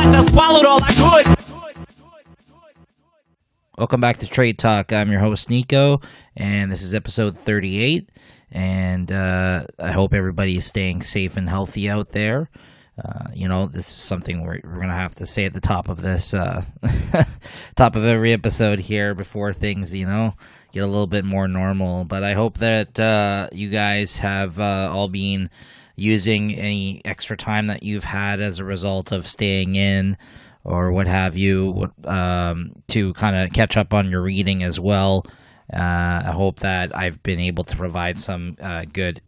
I swallowed all I could. Welcome back to Trade Talk. I'm your host, Niko, and this is episode 38. And I hope everybody is staying safe and healthy out there. This is something we're going to have to say at the top of this, top of every episode here before things, get a little bit more normal. But I hope that you guys have all been using any extra time that you've had as a result of staying in or what have you, to kind of catch up on your reading as well. I hope that I've been able to provide some good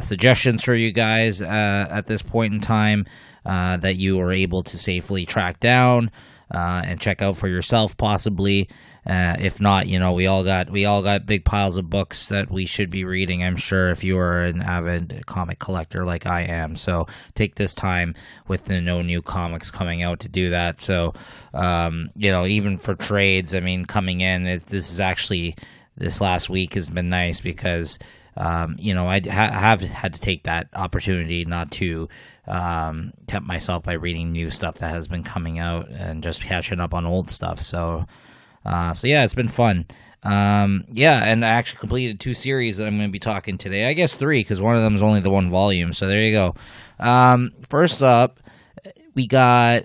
suggestions for you guys at this point in time that you are able to safely track down and check out for yourself, possibly. If not, we all got big piles of books that we should be reading, I'm sure, if you are an avid comic collector like I am. So take this time with the no new comics coming out to do that. So, even for trades, coming in, this last week has been nice because, I have had to take that opportunity not to tempt myself by reading new stuff that has been coming out and just catching up on old stuff. So yeah, it's been fun. And I actually completed 2 series that I'm going to be talking today. I guess 3, because one of them is only the 1 volume. So there you go. First up, we got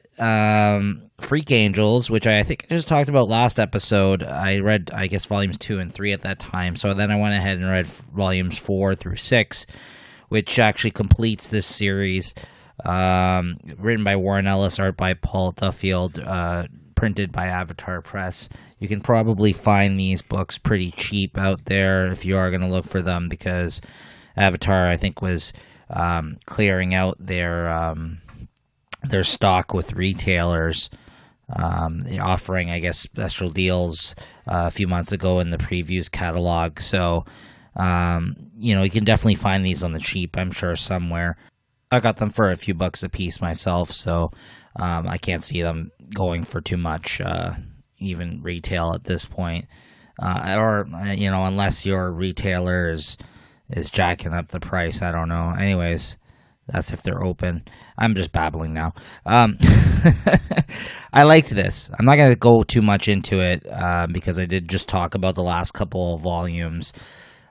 Freak Angels, which I think I just talked about last episode. I read, I guess, volumes 2 and 3 at that time. So then I went ahead and read volumes 4 through 6, which actually completes this series. Written by Warren Ellis, art by Paul Duffield, printed by Avatar Press. You can probably find these books pretty cheap out there if you are going to look for them, because Avatar, I think, was clearing out their stock with retailers, offering, I guess, special deals a few months ago in the previews catalog. So, you can definitely find these on the cheap, I'm sure, somewhere. I got them for a few bucks a piece myself, so I can't see them going for too much, even retail at this point, or unless your retailer is jacking up the price. I don't know. Anyways, that's if they're open. I'm just babbling now. I liked this. I'm not going to go too much into it because I did just talk about the last couple of volumes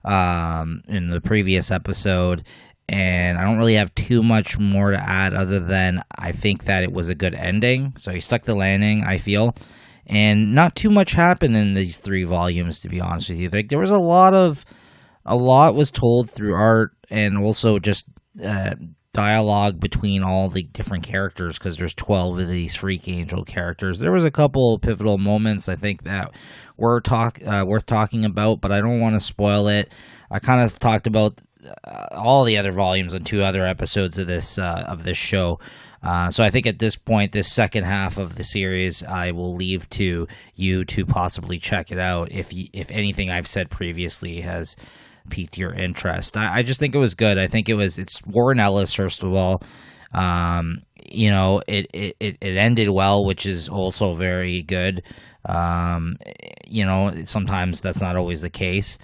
in the previous episode. And I don't really have too much more to add other than I think that it was a good ending. So he stuck the landing, I feel. And not too much happened in these 3 volumes, to be honest with you. Like, there was a lot was told through art and also just dialogue between all the different characters, because there's 12 of these Freak Angel characters. There was a couple pivotal moments, I think, that were worth talking about, but I don't want to spoil it. I kind of talked about all the other volumes on 2 other episodes of this show. So I think at this point, this second half of the series, I will leave to you to possibly check it out if anything I've said previously has piqued your interest. I just think it was good. I think it's Warren Ellis, first of all. It ended well, which is also very good. Sometimes that's not always the case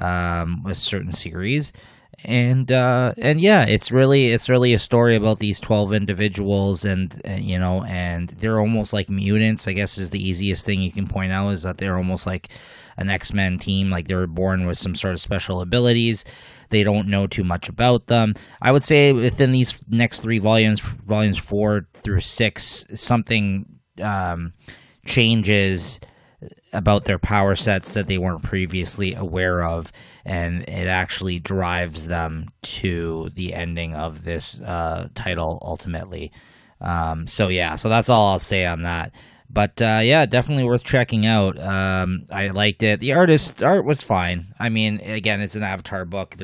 with certain series. And yeah, it's really a story about these 12 individuals, and they're almost like mutants, I guess, is the easiest thing you can point out, is that they're almost like an X-Men team. Like, they were born with some sort of special abilities. They don't know too much about them. I would say within these next 3 volumes 4 through 6, something changes about their power sets that they weren't previously aware of, and it actually drives them to the ending of this title ultimately. So that's all I'll say on that. But definitely worth checking out. I liked it. The art was fine. Again, it's an Avatar book.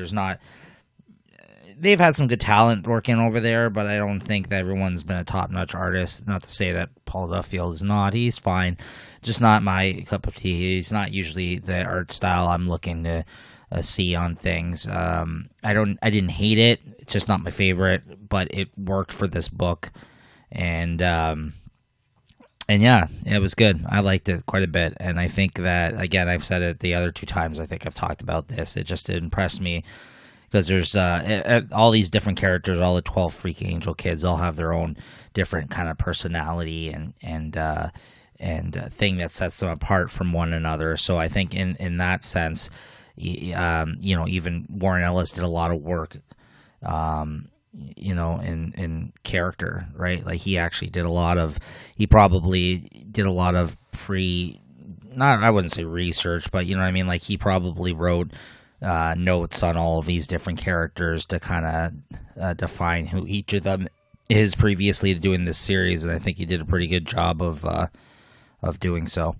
They've had some good talent working over there, but I don't think that everyone's been a top-notch artist. Not to say that Paul Duffield is not. He's fine. Just not my cup of tea. He's not usually the art style I'm looking to see on things. I didn't hate it. It's just not my favorite, but it worked for this book. And yeah, it was good. I liked it quite a bit. And I think that, again, I've said it the other 2 times I think I've talked about this. It just impressed me because there's all these different characters, all the 12 Freak Angel kids, all have their own different kind of personality and thing that sets them apart from one another. So I think in that sense, even Warren Ellis did a lot of work, in character, right? Like he probably did a lot of I wouldn't say research, but you know what I mean? Like he probably wrote notes on all of these different characters to kind of define who each of them is previously to doing this series, and I think he did a pretty good job of doing so.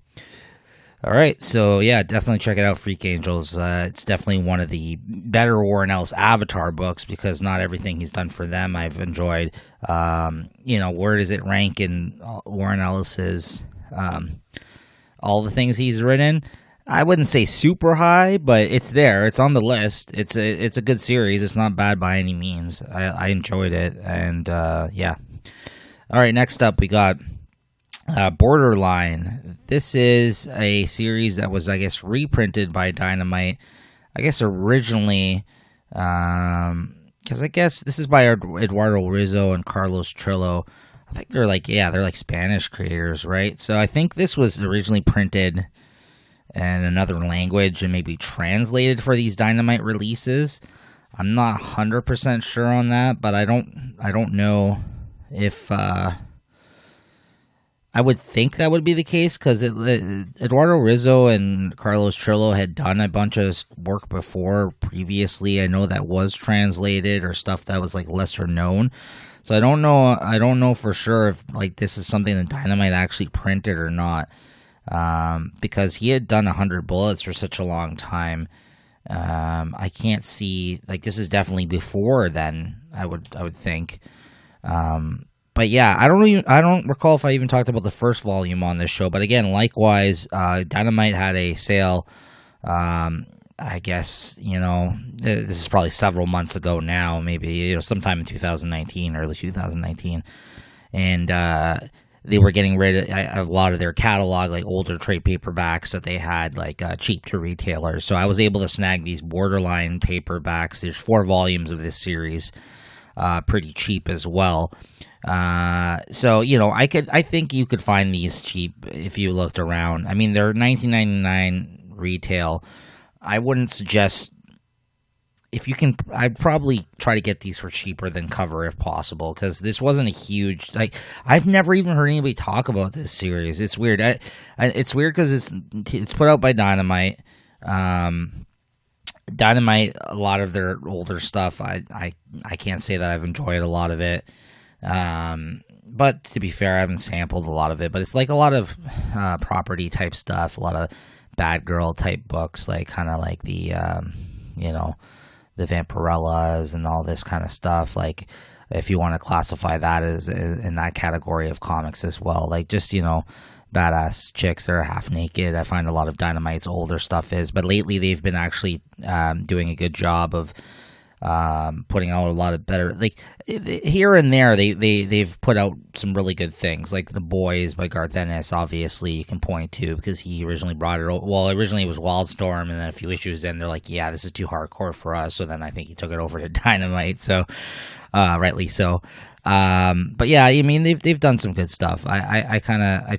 All right, so yeah, definitely check it out, Freak Angels. It's definitely one of the better Warren Ellis Avatar books because not everything he's done for them I've enjoyed. Where does it rank in Warren Ellis's all the things he's written? I wouldn't say super high, but it's there. It's on the list. It's a good series. It's not bad by any means. I enjoyed it, and yeah. All right, next up we got Borderline. This is a series that was, I guess, reprinted by Dynamite. I guess originally, because I guess this is by Eduardo Rizzo and Carlos Trillo. I think they're like Spanish creators, right? So I think this was originally printed in another language and maybe translated for these Dynamite releases. I'm not 100% sure on that, but I don't know if I would think that would be the case because Eduardo Rizzo and Carlos Trillo had done a bunch of work before previously. I know that was translated or stuff that was like lesser known. So I don't know for sure if like this is something that Dynamite actually printed or not, because he had done 100 Bullets for such a long time. I can't see, like, this is definitely before then. I would think. But yeah, I don't recall if I even talked about the first volume on this show. But again, likewise, Dynamite had a sale. I guess, this is probably several months ago now, maybe, sometime in 2019, early 2019. And they were getting rid of a lot of their catalog, like older trade paperbacks that they had, like cheap to retailers. So I was able to snag these Borderline paperbacks. There's 4 volumes of this series, pretty cheap as well. So I think you could find these cheap if you looked around. I mean, they're $19.99 retail. I wouldn't suggest, if you can, I'd probably try to get these for cheaper than cover if possible, because this wasn't a huge, I've never even heard anybody talk about this series. It's weird. It's weird because it's put out by Dynamite. Dynamite, a lot of their older stuff, I can't say that I've enjoyed a lot of it. But to be fair, I haven't sampled a lot of it, but it's like a lot of property type stuff, a lot of Bad Girl type books, like kind of like the the Vampirellas and all this kind of stuff. Like, if you want to classify that as in that category of comics as well, like just badass chicks that are half naked. I find a lot of Dynamite's older stuff is, but lately they've been actually doing a good job of putting out a lot of better, like here and there they've put out some really good things, like The Boys by Garth Ennis. Obviously you can point to, because he originally brought it, well, originally it was Wildstorm, and then a few issues in they're like, yeah, this is too hardcore for us, so then I think he took it over to Dynamite, so rightly so. But yeah, I mean, they've done some good stuff. I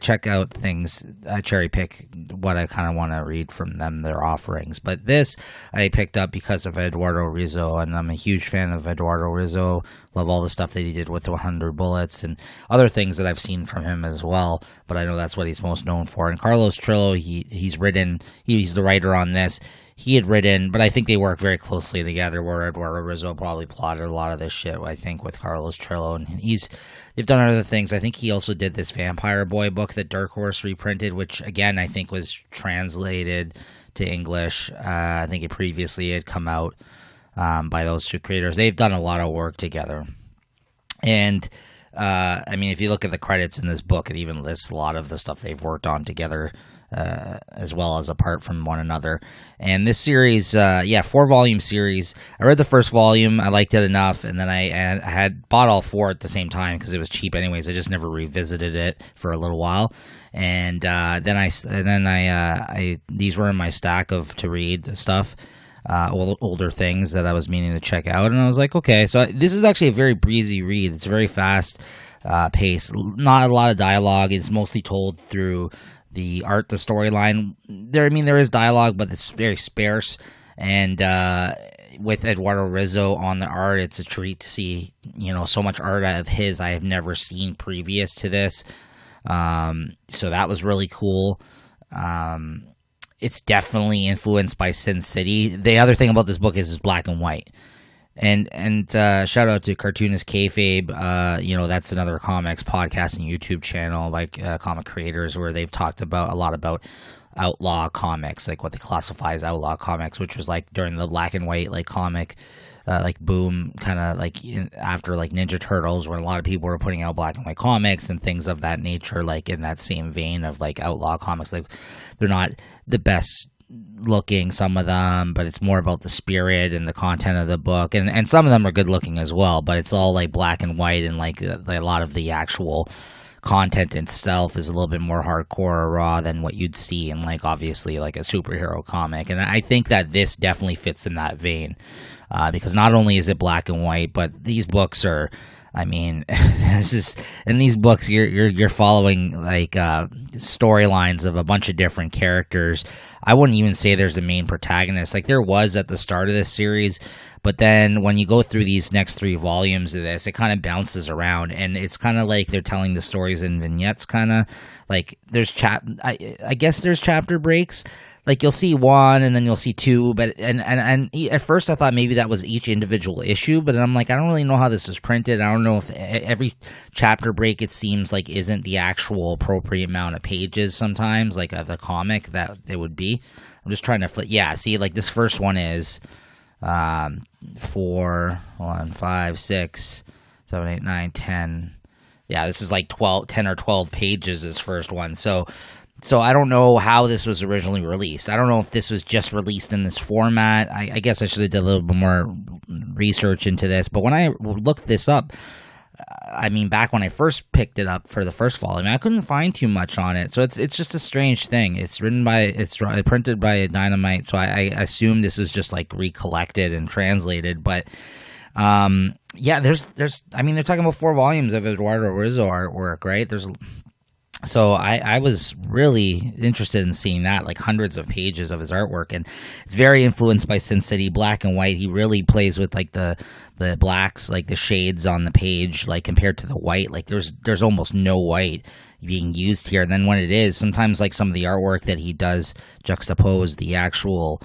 check out things, I cherry pick what I kind of want to read from them, their offerings. But this I picked up because of Eduardo Rizzo, and I'm a huge fan of Eduardo Rizzo. Love all the stuff that he did with the 100 Bullets and other things that I've seen from him as well. But I know that's what he's most known for. And Carlos Trillo, he's the writer on this. He had written, but I think they work very closely together, where Eduardo Rizzo probably plotted a lot of this shit, I think, with Carlos Trillo. And they've done other things. I think he also did this Vampire Boy book that Dark Horse reprinted, which, again, I think was translated to English. I think it previously had come out by those two creators. They've done a lot of work together. And, I mean, if you look at the credits in this book, it even lists a lot of the stuff they've worked on together, as well as apart from one another. And this series, 4-volume series. I read the first volume, I liked it enough, and then I had bought all 4 at the same time because it was cheap anyways. I just never revisited it for a little while, and then I these were in my stack of to read stuff. older things that I was meaning to check out, and I was like, okay, so this is actually a very breezy read. It's very fast pace, not a lot of dialogue. It's mostly told through the art, the storyline. There is dialogue, but it's very sparse, and with Eduardo Rizzo on the art, it's a treat to see, so much art out of his I have never seen previous to this. So that was really cool. It's definitely influenced by Sin City. The other thing about this book is it's black and white. And shout out to Cartoonist Kayfabe. That's another comics podcast and YouTube channel, like comic creators, where they've talked about a lot about outlaw comics, like what they classify as outlaw comics, which was like during the black and white like comic like boom, kind of like after like Ninja Turtles, when a lot of people were putting out black and white comics and things of that nature, like in that same vein of like outlaw comics. Like they're not the best looking, some of them, but it's more about the spirit and the content of the book, and some of them are good looking as well, but it's all like black and white, and like a lot of the actual content itself is a little bit more hardcore or raw than what you'd see in like obviously like a superhero comic. And I think that this definitely fits in that vein, because not only is it black and white, but these books are, this is, in these books you're following like storylines of a bunch of different characters. I wouldn't even say there's a main protagonist. Like there was at the start of this series, but then when you go through these next 3 volumes of this, it kind of bounces around, and it's kind of like they're telling the stories in vignettes, kind of like there's I guess there's chapter breaks. Like you'll see 1 and then you'll see 2, but and at first I thought maybe that was each individual issue, but I'm like, I don't really know how this is printed. I don't know if every chapter break, it seems like, isn't the actual appropriate amount of pages sometimes, like of a comic that it would be. I'm just trying to flip. Yeah, see, like this first one is 4, 5, 6, 7, 8, 9, 10. Yeah, this is like 10 or 12 pages, this first one. So I don't know how this was originally released. I don't know if this was just released in this format. I guess I should have done a little bit more research into this. But when I looked this up, back when I first picked it up for the first volume, I couldn't find too much on it. So it's just a strange thing. It's printed by Dynamite, so I assume this is just like recollected and translated. But there's they're talking about 4 volumes of Eduardo Rizzo artwork, right? So I was really interested in seeing that, like hundreds of pages of his artwork, and it's very influenced by Sin City, black and white. He really plays with like the blacks, like the shades on the page, like compared to the white. Like there's almost no white being used here. And then when it is, sometimes like some of the artwork that he does juxtapose the actual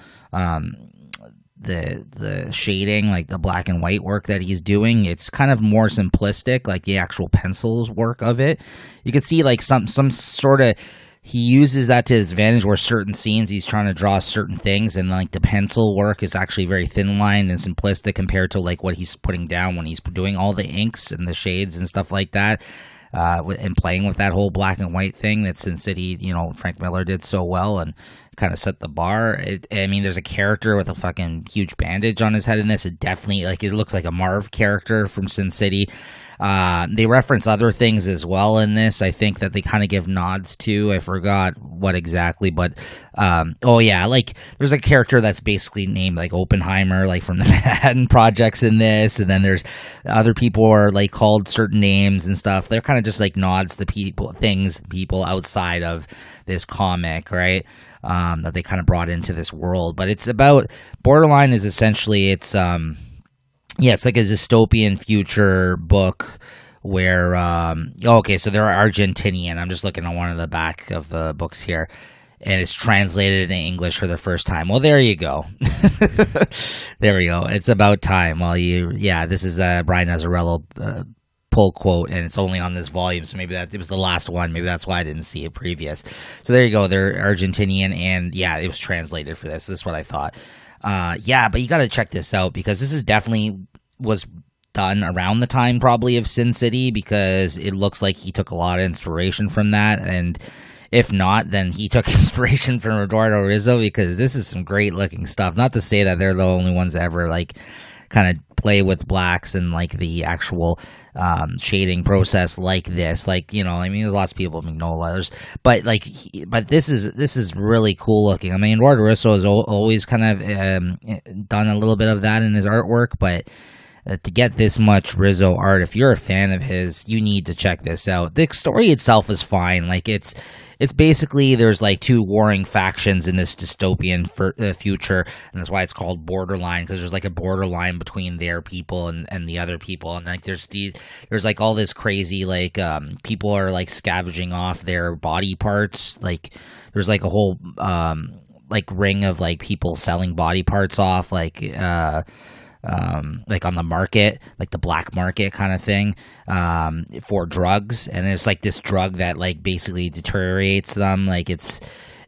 the shading, like the black and white work that he's doing, it's kind of more simplistic, like the actual pencils work of it. You can see like some sort of, he uses that to his advantage, where certain scenes he's trying to draw certain things, and like the pencil work is actually very thin lined and simplistic compared to like what he's putting down when he's doing all the inks and the shades and stuff like that. And playing with that whole black and white thing that Sin City, Frank Miller did so well and kind of set the bar. There's a character with a fucking huge bandage on his head in this. It definitely, like, it looks like a Marv character from Sin City. They reference other things as well in this, I think, that they kind of give nods to. I forgot what exactly, but like there's a character that's basically named like Oppenheimer, like from the Manhattan Projects in this, and then there's other people are like called certain names and stuff. They're kind of just like nods to people outside of this comic, right? That they kind of brought into this world. But it's about, Borderline is essentially, it's like a dystopian future book where, so they're Argentinian. I'm just looking on one of the back of the books here, and it's translated in English for the first time. Well, there you go. There we go. It's about time. This is Brian Azzarello pull quote, and it's only on this volume, so maybe that it was the last one. Maybe that's why I didn't see it previous. So there you go. They're Argentinian, and it was translated for this. This is what I thought. But you got to check this out, because this is definitely was done around the time probably of Sin City, because it looks like he took a lot of inspiration from that, and if not, then he took inspiration from Eduardo Rizzo, because this is some great looking stuff. Not to say that they're the only ones that ever like kind of play with blacks and like the actual shading process like this. Like, you know, I mean, there's lots of people who know letters, but like, but this is really cool looking. I mean, Eduardo Risso has always kind of done a little bit of that in his artwork, but to get this much Rizzo art, if you're a fan of his, you need to check this out. The story itself is fine. Like, it's basically, there's like two warring factions in this dystopian future, and that's why it's called Borderline, because there's like a borderline between their people and the other people, and like there's like all this crazy, like people are like scavenging off their body parts. Like there's like a whole like ring of like people selling body parts off, like on the market, like the black market kind of thing, for drugs. And there's like this drug that like basically deteriorates them. Like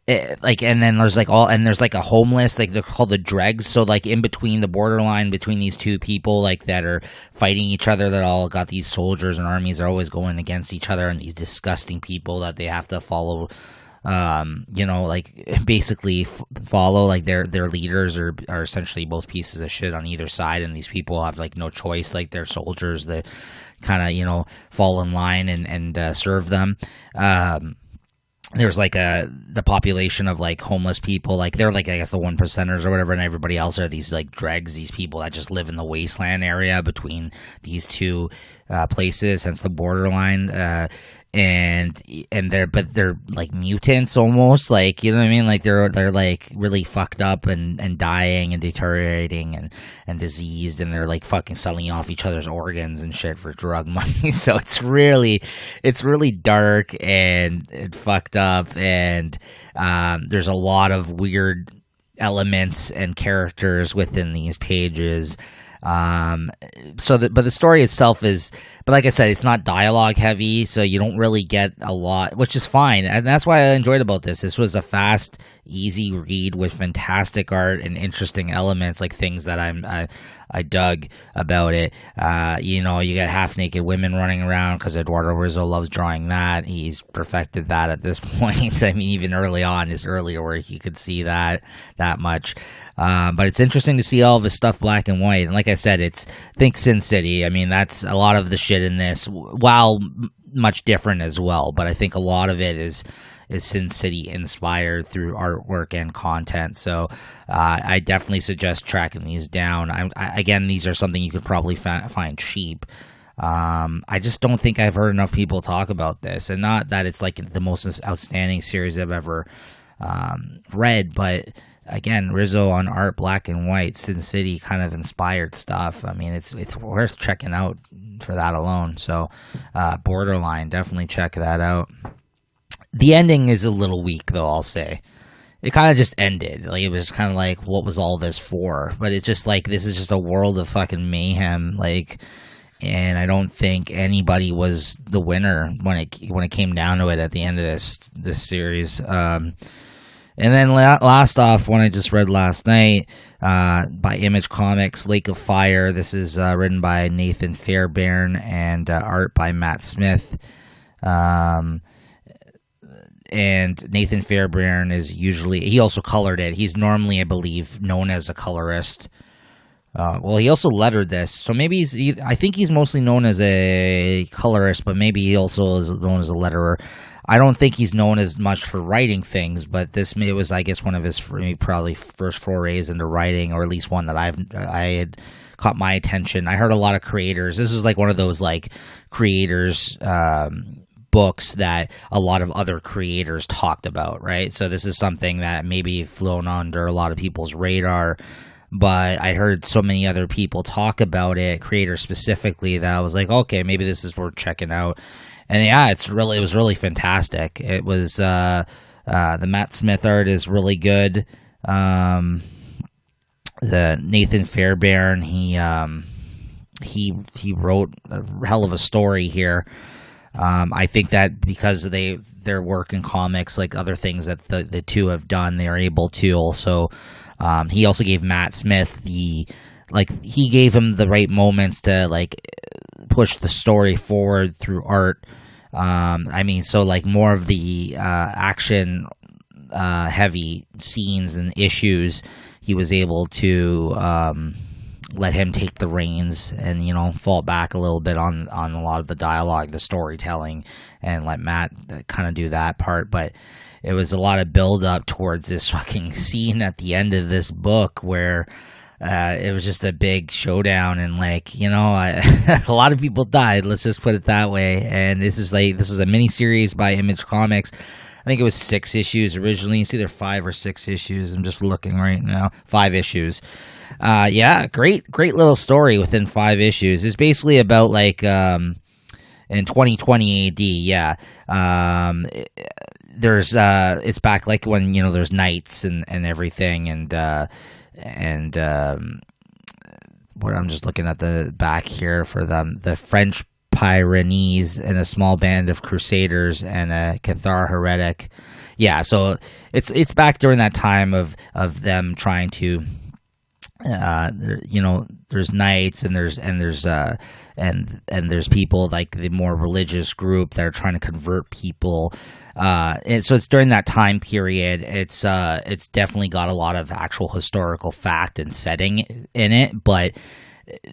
and then there's like there's like a homeless, like they're called the dregs. So like in between the borderline between these two people, like that are fighting each other, that all got these soldiers and armies are always going against each other, and these disgusting people that they have to follow, you know, like basically follow, like their leaders are essentially both pieces of shit on either side, and these people have like no choice. Like they're soldiers that kind of, you know, fall in line and serve them. There's like the population of like homeless people, like they're like, I guess, the 1%ers or whatever, and everybody else are these like dregs, these people that just live in the wasteland area between these two places, hence the borderline. And they're like mutants almost, like, you know what I mean? Like they're like really fucked up and dying and deteriorating and diseased, and they're like fucking selling off each other's organs and shit for drug money. So it's really dark and fucked up, and there's a lot of weird elements and characters within these pages. But the story itself but like I said, it's not dialogue heavy, so you don't really get a lot, which is fine. And that's why I enjoyed about this. This was a fast, easy read with fantastic art and interesting elements, like things that I dug about it. You know, you got half-naked women running around because Eduardo Rizzo loves drawing that. He's perfected that at this point. I mean, even early on, his earlier work, you could see that much. But it's interesting to see all of his stuff black and white. And like I said, think Sin City. I mean, that's a lot of the shit in this, while much different as well. But I think a lot of it is Sin City inspired through artwork and content. So I definitely suggest tracking these down. Again, these are something you could probably find cheap. I just don't think I've heard enough people talk about this, and not that it's like the most outstanding series I've ever read, but again, Rizzo on art, black and white, Sin City kind of inspired stuff. I mean, it's worth checking out for that alone. So Borderline, definitely check that out. The ending is a little weak, though, I'll say. It kind of just ended. Like, it was kind of like, what was all this for? But it's just like, this is just a world of fucking mayhem. Like, and I don't think anybody was the winner when it came down to it at the end of this series. And then last off, one I just read last night, by Image Comics, Lake of Fire. This is written by Nathan Fairbairn and art by Matt Smith. And Nathan Fairbairn he also colored it. He's normally, I believe, known as a colorist. Well, he also lettered this, so maybe I think he's mostly known as a colorist, but maybe he also is known as a letterer. I don't think he's known as much for writing things, but it was, I guess, one of his probably first forays into writing, or at least one that I had caught my attention. I heard a lot of creators. This was like one of those like creators books that a lot of other creators talked about, right? So this is something that maybe flown under a lot of people's radar, but I heard so many other people talk about it, creators specifically, that I was like, okay, maybe this is worth checking out. And yeah, it was really fantastic. It was the Matt Smith art is really good. The Nathan Fairbairn, he wrote a hell of a story here. I think that because of their work in comics, like other things that the two have done, they're able to also. He also gave Matt Smith he gave him the right moments to like push the story forward through art. I mean, so like more of the action heavy scenes and issues he was able to let him take the reins and, you know, fall back a little bit on a lot of the dialogue, the storytelling, and let Matt kind of do that part. But it was a lot of build up towards this fucking scene at the end of this book where it was just a big showdown, and like, you know, a lot of people died. Let's just put it that way. And this is a mini series by Image Comics. I think it was 6 issues originally. It's either 5 or 6 issues. I'm just looking right now. 5 issues. Yeah, great little story within 5 issues. It's basically about like in 2020 AD. Yeah. There's it's back like when, you know, there's knights and everything, and what I'm just looking at the back here for them, the French Pyrenees and a small band of crusaders and a Cathar heretic. Yeah, so it's back during that time of them trying to, you know, there's knights and there's people like the more religious group that are trying to convert people. And so it's during that time period. It's definitely got a lot of actual historical fact and setting in it, but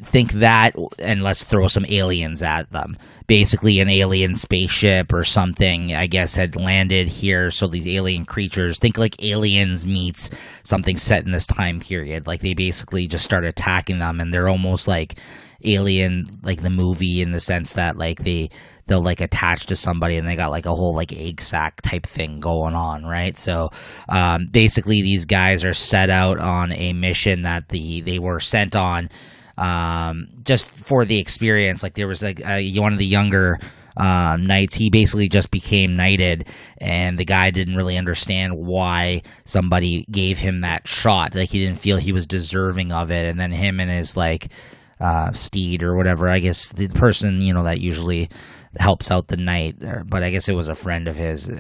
think that, and let's throw some aliens at them. Basically, an alien spaceship or something, I guess, had landed here. So these alien creatures, think like Aliens meets something set in this time period. Like they basically just start attacking them, and they're almost like Alien, like the movie, in the sense that like they'll like attach to somebody and they got like a whole like egg sac type thing going on, right? So basically these guys are set out on a mission that they were sent on just for the experience. Like there was like one of the younger knights, he basically just became knighted, and the guy didn't really understand why somebody gave him that shot. Like he didn't feel he was deserving of it, and then him and his like steed or whatever, I guess the person, you know, that usually helps out the knight, but I guess it was a friend of his.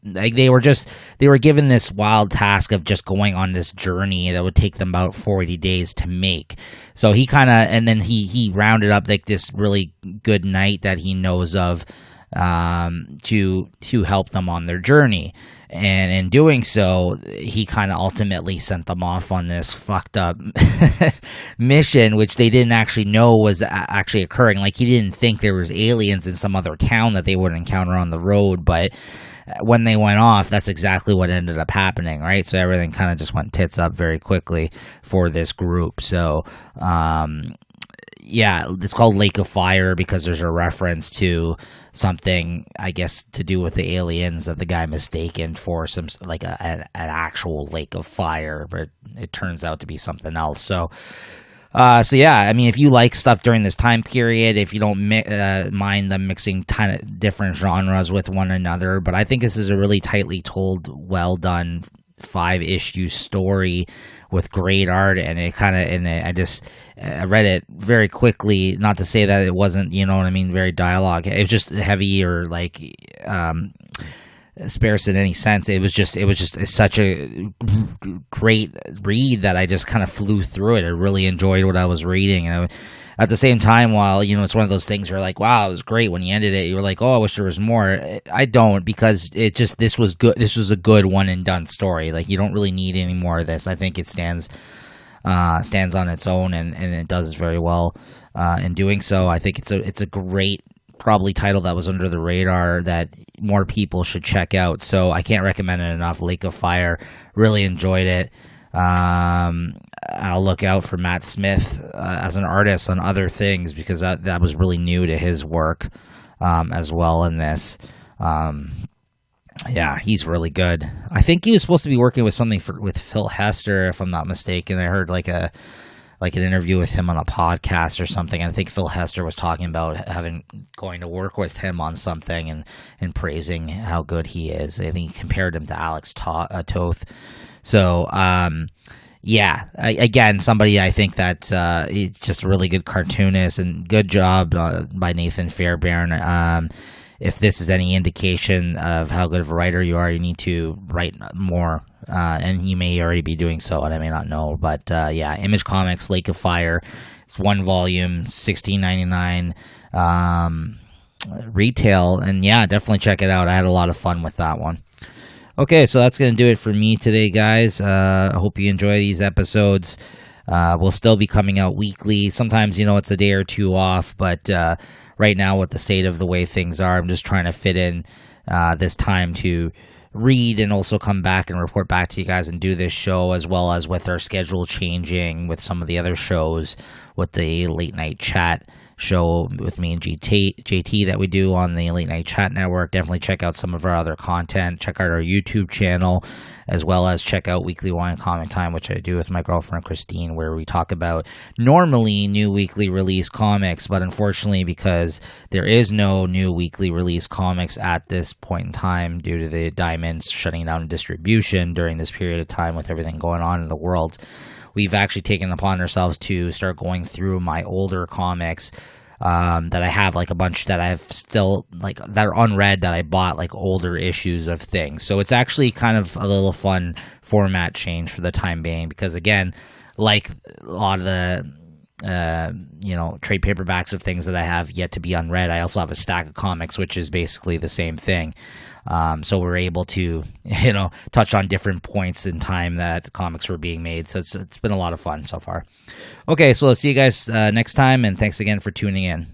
Like they were given this wild task of just going on this journey that would take them about 40 days to make. So he kind of, and then he rounded up like this really good knight that he knows of to help them on their journey. And in doing so, he kind of ultimately sent them off on this fucked up mission, which they didn't actually know was actually occurring. Like, he didn't think there was aliens in some other town that they would encounter on the road. But when they went off, that's exactly what ended up happening, right? So everything kind of just went tits up very quickly for this group. So, yeah, it's called Lake of Fire because there's a reference to something, I guess, to do with the aliens that the guy mistaken for some like an actual lake of fire, but it turns out to be something else. So yeah, I mean, if you like stuff during this time period, if you don't mind them mixing kind of different genres with one another, but I think this is a really tightly told, well done 5-issue story with great art, and I read it very quickly. Not to say that it wasn't, you know what I mean, very dialogue. It was just heavy or like sparse in any sense. It was just such a great read that I just kind of flew through it. I really enjoyed what I was reading, and at the same time, while, you know, it's one of those things where like, wow, it was great. When you ended it, you were like, oh, I wish there was more. I don't, because this was good. This was a good one and done story. Like, you don't really need any more of this. I think it stands on its own, and it does very well in doing so. I think it's a great, probably title that was under the radar that more people should check out. So I can't recommend it enough. Lake of Fire, really enjoyed it. I'll look out for Matt Smith as an artist on other things, because that was really new to his work as well in this. Yeah, he's really good. I think he was supposed to be working with something with Phil Hester, if I'm not mistaken. I heard like an interview with him on a podcast or something. I think Phil Hester was talking about going to work with him on something and praising how good he is. I think he compared him to Alex Toth. So, yeah, again, somebody I think that he's just a really good cartoonist, and good job by Nathan Fairbairn. If this is any indication of how good of a writer you are, you need to write more, and you may already be doing so, and I may not know. But yeah, Image Comics, Lake of Fire. It's 1 volume, $16.99 retail, and yeah, definitely check it out. I had a lot of fun with that one. Okay, so that's going to do it for me today, guys. I hope you enjoy these episodes. We'll still be coming out weekly. Sometimes, it's a day or two off, but right now with the state of the way things are, I'm just trying to fit in this time to read and also come back and report back to you guys and do this show, as well as with our schedule changing with some of the other shows, with the late night chat show with me and JT that we do on the Late Night Chat Network. Definitely check out some of our other content. Check out our YouTube channel, as well as check out Weekly Wine Comic Time, which I do with my girlfriend Christine, where we talk about normally new weekly release comics, but unfortunately, because there is no new weekly release comics at this point in time due to the Diamonds shutting down distribution during this period of time with everything going on in the world, we've actually taken upon ourselves to start going through my older comics that I have, like a bunch that I have still, like, that are unread, that I bought, like older issues of things. So it's actually kind of a little fun format change for the time being, because again, like a lot of the trade paperbacks of things that I have yet to be unread, I also have a stack of comics, which is basically the same thing. So we're able to, touch on different points in time that comics were being made. So it's been a lot of fun so far. Okay, so let's see you guys next time, and thanks again for tuning in.